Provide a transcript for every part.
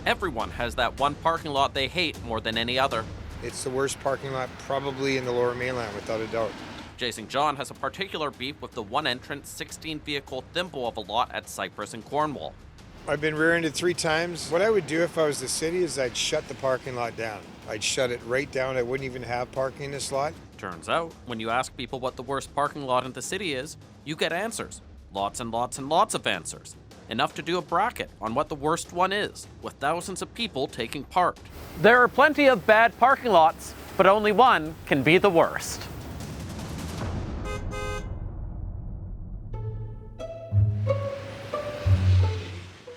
Everyone has that one parking lot they hate more than any other. It's the worst parking lot probably in the Lower Mainland, without a doubt. Jason John has a particular beef with the one-entrance, 16-vehicle thimble of a lot at Cypress in Cornwall. I've been rear-ended 3 times. What I would do if I was the city is I'd shut the parking lot down. I'd shut it right down. I wouldn't even have parking in this lot. Turns out, when you ask people what the worst parking lot in the city is, you get answers. Lots and lots and lots of answers. Enough to do a bracket on what the worst one is, with thousands of people taking part. There are plenty of bad parking lots, but only one can be the worst.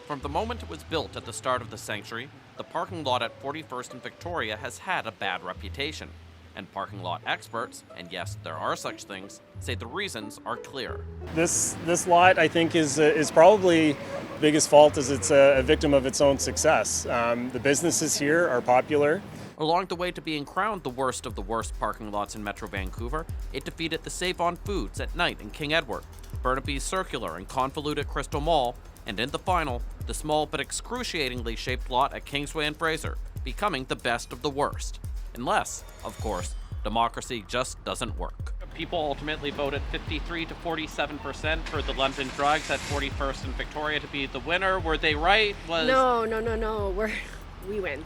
From the moment it was built at the start of the sanctuary, the parking lot at 41st and Victoria has had a bad reputation. And parking lot experts, and yes, there are such things, say the reasons are clear. This lot, I think, is probably the biggest fault is it's a victim of its own success. The businesses here are popular. Along the way to being crowned the worst of the worst parking lots in Metro Vancouver, it defeated the Save On Foods at Night in King Edward, Burnaby's Circular and convoluted Crystal Mall, and in the final, the small but excruciatingly shaped lot at Kingsway and Fraser, becoming the best of the worst. Unless, of course, democracy just doesn't work. People ultimately voted 53 to 47% for the London Drugs at 41st and Victoria to be the winner. Were they right? No. We win.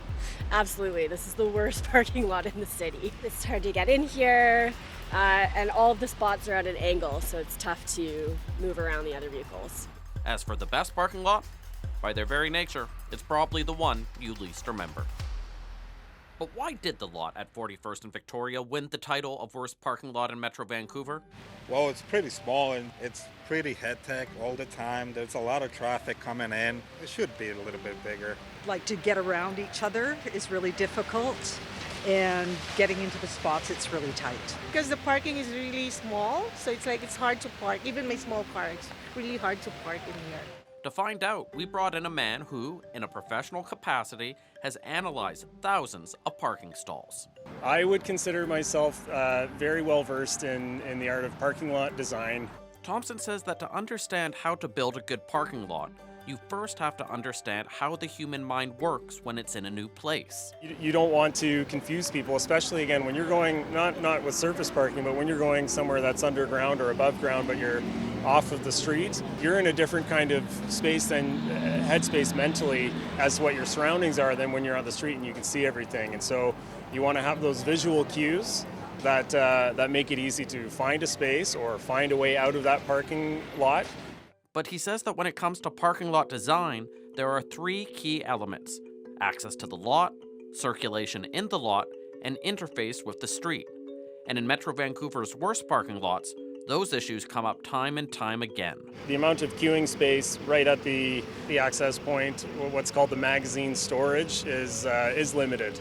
Absolutely. This is the worst parking lot in the city. It's hard to get in here, and all of the spots are at an angle, so it's tough to move around the other vehicles. As for the best parking lot, by their very nature, it's probably the one you least remember. But why did the lot at 41st and Victoria win the title of worst parking lot in Metro Vancouver? Well, it's pretty small and it's pretty hectic all the time. There's a lot of traffic coming in. It should be a little bit bigger. Like to get around each other is really difficult, and getting into the spots, it's really tight. Because the parking is really small, so it's hard to park. Even my small car, it's really hard to park in here. To find out, we brought in a man who, in a professional capacity, has analyzed thousands of parking stalls. I would consider myself very well versed in the art of parking lot design. Thompson says that to understand how to build a good parking lot, you first have to understand how the human mind works when it's in a new place. You don't want to confuse people, especially again when you're going, not with surface parking, but when you're going somewhere that's underground or above ground, but you're off of the street, you're in a different kind of space than headspace mentally as what your surroundings are than when you're on the street and you can see everything. And so you want to have those visual cues that make it easy to find a space or find a way out of that parking lot. But he says that when it comes to parking lot design, there are 3 key elements: access to the lot, circulation in the lot, and interface with the street. And in Metro Vancouver's worst parking lots, those issues come up time and time again. The amount of queuing space right at the access point, what's called the magazine storage, is limited.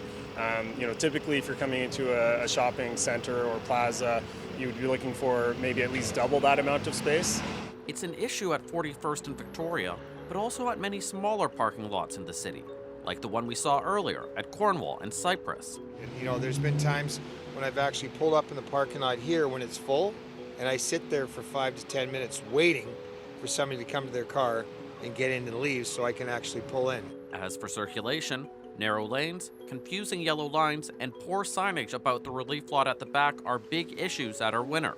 Typically if you're coming into a shopping center or plaza, you'd be looking for maybe at least double that amount of space. It's an issue at 41st and Victoria, but also at many smaller parking lots in the city, like the one we saw earlier at Cornwall and Cypress. There's been times when I've actually pulled up in the parking lot here when it's full, and I sit there for 5 to 10 minutes waiting for somebody to come to their car and get in and leave so I can actually pull in. As for circulation, narrow lanes, confusing yellow lines, and poor signage about the relief lot at the back are big issues at our winter.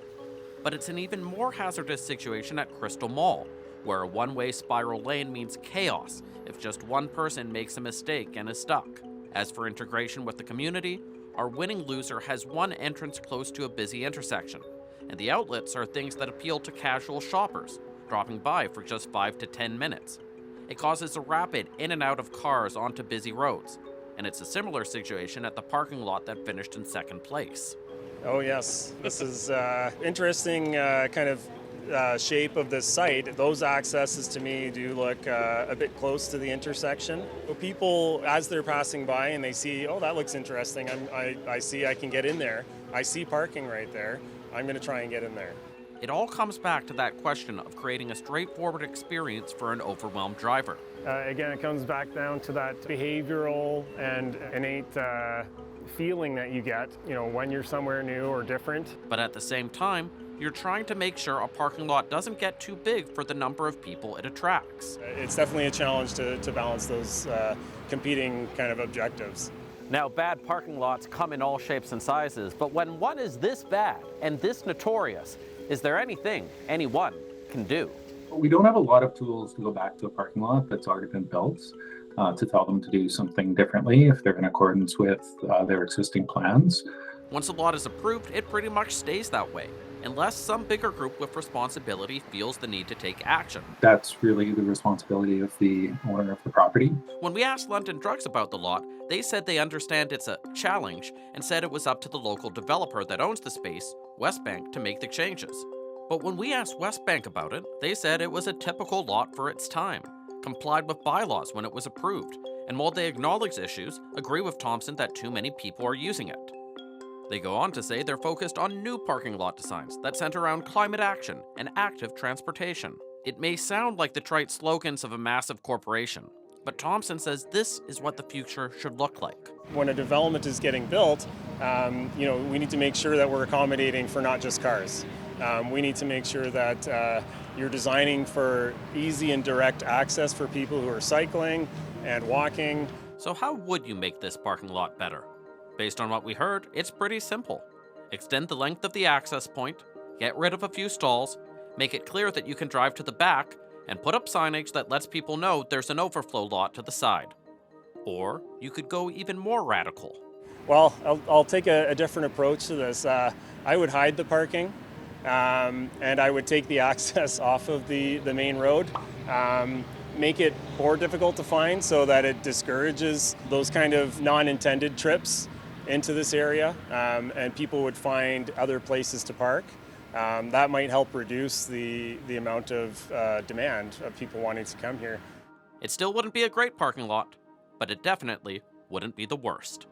But it's an even more hazardous situation at Crystal Mall, where a one-way spiral lane means chaos if just one person makes a mistake and is stuck. As for integration with the community, our winning loser has one entrance close to a busy intersection, and the outlets are things that appeal to casual shoppers, dropping by for just 5 to 10 minutes. It causes a rapid in and out of cars onto busy roads, and it's a similar situation at the parking lot that finished in second place. Oh yes, this is interesting kind of shape of this site. Those accesses to me do look a bit close to the intersection. So people, as they're passing by and they see, oh, that looks interesting, I see I can get in there. I see parking right there. I'm going to try and get in there. It all comes back to that question of creating a straightforward experience for an overwhelmed driver. Again, it comes back down to that behavioral and innate feeling that you get, when you're somewhere new or different. But at the same time, You're trying to make sure a parking lot doesn't get too big for the number of people it attracts. It's definitely a challenge to balance those competing kind of objectives. Now, bad parking lots come in all shapes and sizes, but when one is this bad and this notorious, is there anything anyone can do? We don't have a lot of tools to go back to a parking lot that's already been built to tell them to do something differently if they're in accordance with their existing plans. Once a lot is approved, it pretty much stays that way, unless some bigger group with responsibility feels the need to take action. That's really the responsibility of the owner of the property. When we asked London Drugs about the lot, they said they understand it's a challenge and said it was up to the local developer that owns the space, Westbank, to make the changes. But when we asked Westbank about it, they said it was a typical lot for its time, complied with bylaws when it was approved, and while they acknowledge issues, agree with Thompson that too many people are using it. They go on to say they're focused on new parking lot designs that center around climate action and active transportation. It may sound like the trite slogans of a massive corporation, but Thompson says this is what the future should look like. When a development is getting built, we need to make sure that we're accommodating for not just cars. We need to make sure that you're designing for easy and direct access for people who are cycling and walking. So how would you make this parking lot better? Based on what we heard, it's pretty simple. Extend the length of the access point, get rid of a few stalls, make it clear that you can drive to the back, and put up signage that lets people know there's an overflow lot to the side. Or you could go even more radical. Well, I'll take a different approach to this. I would hide the parking, and I would take the access off of the main road. Make it more difficult to find so that it discourages those kind of non-intended trips into this area, and people would find other places to park. That might help reduce the amount of demand of people wanting to come here. It still wouldn't be a great parking lot, but it definitely wouldn't be the worst.